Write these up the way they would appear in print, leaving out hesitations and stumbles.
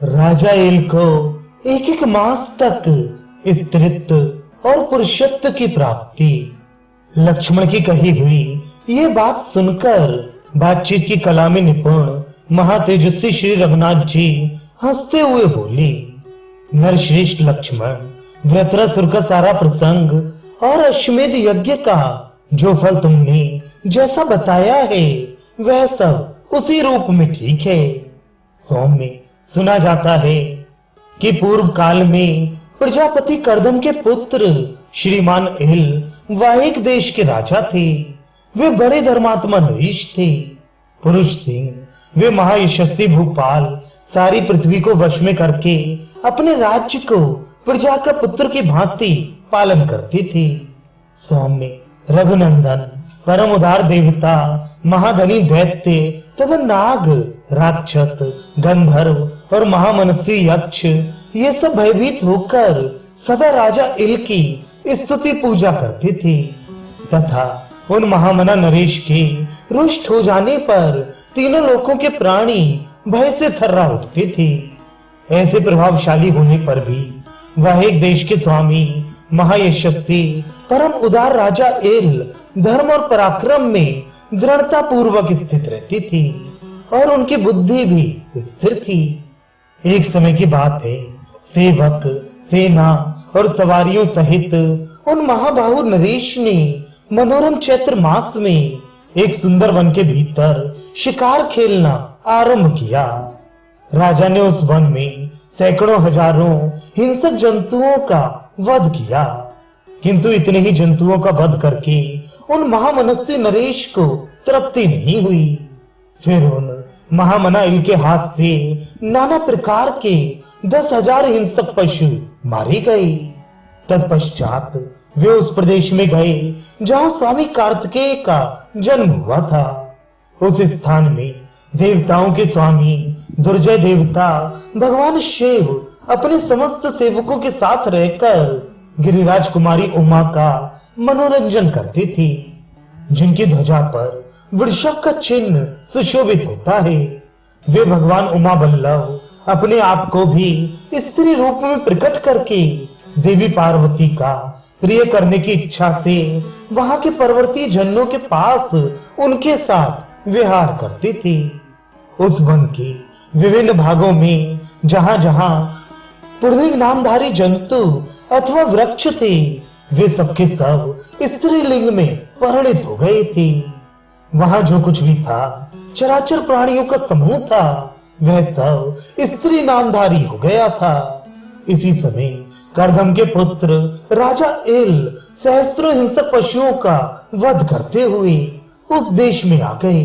राजा L को एक एक मास तक स्त्रीत्व और पुरुषत्व की प्राप्ति। लक्ष्मण की कही हुई ये बात सुनकर बातचीत की कला में निपुण महातेजस्वी श्री रघुनाथ जी हंसते हुए बोले, नरश्रेष्ठ लक्ष्मण, वृत्रासुर का सारा प्रसंग और अश्वमेध यज्ञ का जो फल तुमने जैसा बताया है वह सब उसी रूप में ठीक है। सौम्य सुना जाता है कि पूर्व काल में प्रजापति कर्दम के पुत्र श्रीमान एल वाहिक देश के राजा थे। वे बड़े धर्मात्मा नरेश थे, पुरुष सिंह। वे महायशस्वी भूपाल सारी पृथ्वी को वश में करके अपने राज्य को प्रजा का पुत्र की भांति पालन करते थे। सौम्य, रघुनंदन, परम उदार देवता, महाधनी दैत्य तथा नाग, राक्षस, गंधर्व और महामनस्वी यक्ष ये सब भयभीत होकर सदा राजा इल की स्तुति पूजा करते थे तथा उन महामना नरेश के रुष्ट हो जाने पर तीनों लोकों के प्राणी भय से थर्रा उठते थे। ऐसे प्रभावशाली होने पर भी वह एक देश के स्वामी महायशस्वी परम उदार राजा एल धर्म और पराक्रम में दृढ़ता पूर्वक स्थित रहती थी और उनकी बुद्धि भी स्थिर थी। एक समय की बात है, सेवक, सेना और सवारियों सहित उन महाबाहु नरेश ने मनोरम चैत्र मास में एक सुंदर वन के भीतर शिकार खेलना आरंभ किया। राजा ने उस वन में सैकड़ों हजारों हिंसक जंतुओं का वध किया, किंतु इतने ही जंतुओं का वध करके उन महामनस्वी नरेश को तृप्ति नहीं हुई। फिर उन महामना इल के हाथ से नाना प्रकार के 10,000 हिंसक पशु मारे गए। तत्पश्चात वे उस प्रदेश में गए जहां स्वामी कार्तिकेय का जन्म हुआ था। उस स्थान में देवताओं के स्वामी दुर्जय देवता भगवान शिव अपने समस्त सेवकों के साथ रहकर गिरिराज कुमारी उमा का मनोरंजन करते थे, जिनकी ध्वजा पर वृषभ का चिन्ह सुशोभित होता है। वे भगवान उमा वल्लभ अपने आप को भी स्त्री रूप में प्रकट करके देवी पार्वती का प्रिय करने की इच्छा से वहां के पर्वतीय झरनों के पास उनके साथ विहार करते थे। उस वन के विभिन्न भागों में जहां जहां पुर्णिक नामधारी जंतु अथवा वृक्ष थे, वे सबके सब स्त्रीलिंग में परिणित हो गए थे। वहां जो कुछ भी था, चराचर प्राणियों का समूह था, वह सब स्त्री नामधारी हो गया था। इसी समय कर्दम के पुत्र राजा एल सहस्त्रों हिंसक पशुओं का वध करते हुए उस देश में आ गए।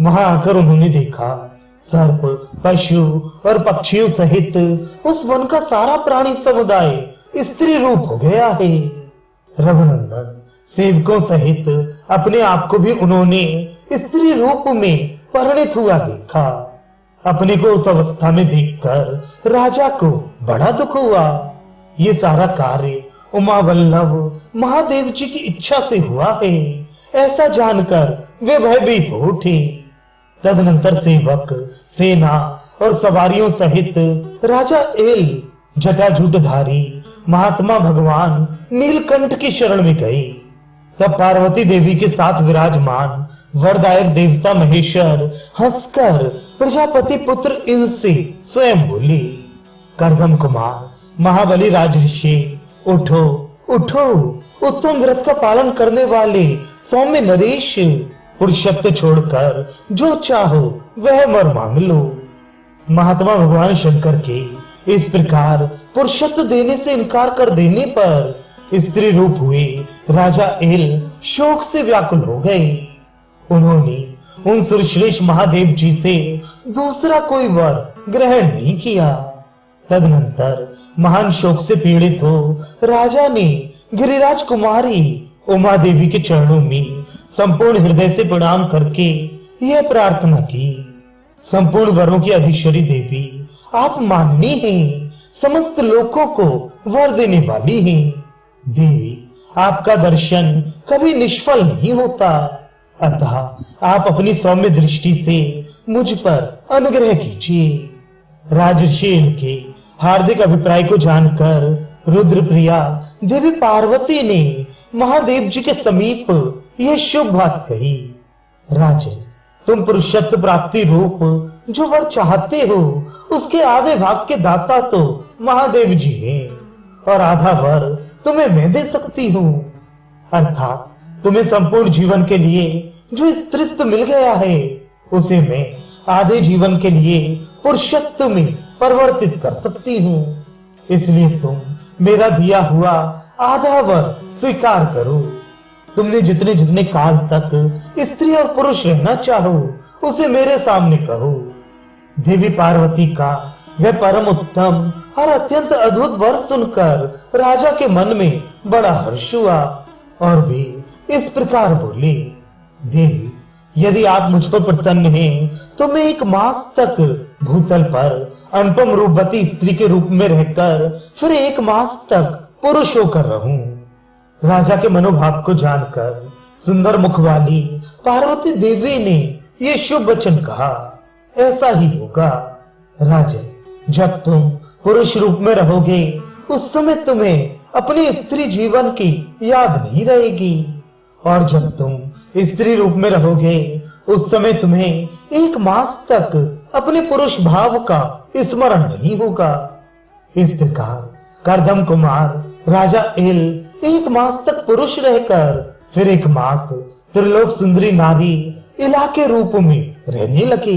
वहां आकर उन्होंने देखा सर्प, पशु और पक्षियों सहित उस वन का सारा प्राणी समुदाय स्त्री रूप हो गया है। रघुनंदन, सेवकों सहित अपने आप को भी उन्होंने स्त्री रूप में परिणित हुआ देखा। अपने को उस अवस्था में देखकर राजा को बड़ा दुख हुआ। ये सारा कार्य उमा वल्लभ महादेव जी की इच्छा से हुआ है, ऐसा जानकर वे भयभीत हो उठे। तदनंतर सेवक, सेना और सवारियों सहित राजा एल जटाजूटधारी महात्मा भगवान नीलकंठ की शरण में गए। तब पार्वती देवी के साथ विराजमान वरदायक देवता महेश्वर हंसकर प्रजापति पुत्र इल से स्वयं बोले, कर्दम कुमार, महाबली राजऋषि, उठो उठो, उत्तम व्रत का पालन करने वाले सौम्य नरेश, पुरुषत्व छोड़कर जो चाहो वह वर मांग लो। महात्मा भगवान शंकर के इस प्रकार पुरुषत्व देने से इनकार कर देने पर स्त्री रूप हुए राजा एल शोक से व्याकुल हो गए। उन्होंने उन सुरश्रेष्ठ महादेव जी से दूसरा कोई वर ग्रहण नहीं किया। तदनंतर महान शोक से पीड़ित हो राजा ने गिरिराज कुमारी उमा देवी के चरणों में संपूर्ण हृदय से प्रणाम करके यह प्रार्थना की, संपूर्ण वरों की अधीश्वरी देवी, आप माननी हैं, समस्त लोकों को वर देने वाली हैं। देवी, आपका दर्शन कभी निष्फल नहीं होता, अतः आप अपनी सौम्य दृष्टि से मुझ पर अनुग्रह कीजिए। राजर्षि के हार्दिक अभिप्राय को जानकर रुद्रप्रिया देवी पार्वती ने महादेव जी के समीप यह शुभ बात कही। राजन, तुम पुरुषत्व प्राप्ति रूप जो वर चाहते हो उसके आधे भाग के दाता तो महादेव जी हैं और आधा वर तुम्हें मैं दे सकती हूँ। अर्थात तुम्हें संपूर्ण जीवन के लिए जो स्त्रीत्व मिल गया है उसे मैं आधे जीवन के लिए पुरुषत्व में परिवर्तित कर सकती हूँ। इसलिए तुम मेरा दिया हुआ आधा वर स्वीकार करो। तुमने जितने जितने काल तक स्त्री और पुरुष रहना चाहो उसे मेरे सामने कहो। देवी पार्वती का वह परम उत्तम और अत्यंत अद्भुत वर सुनकर राजा के मन में बड़ा हर्ष हुआ और वे इस प्रकार बोले, देवी, यदि आप मुझ पर प्रसन्न हैं तो मैं 1 मास तक भूतल पर अनुपम रूपवती स्त्री के रूप में रहकर फिर 1 मास तक पुरुष होकर रहूं। राजा के मनोभाव को जानकर सुंदर मुख वाली पार्वती देवी ने ये शुभ वचन कहा। ऐसा ही होगा राजन, जब तुम पुरुष रूप में रहोगे उस समय तुम्हें अपने स्त्री जीवन की याद नहीं रहेगी और जब तुम स्त्री रूप में रहोगे उस समय तुम्हें 1 मास तक अपने पुरुष भाव का स्मरण नहीं होगा। इस प्रकार करदम कुमार राजा इल 1 मास तक पुरुष रहकर फिर 1 मास त्रिलोक सुंदरी नारी इला के रूप में रहने लगे।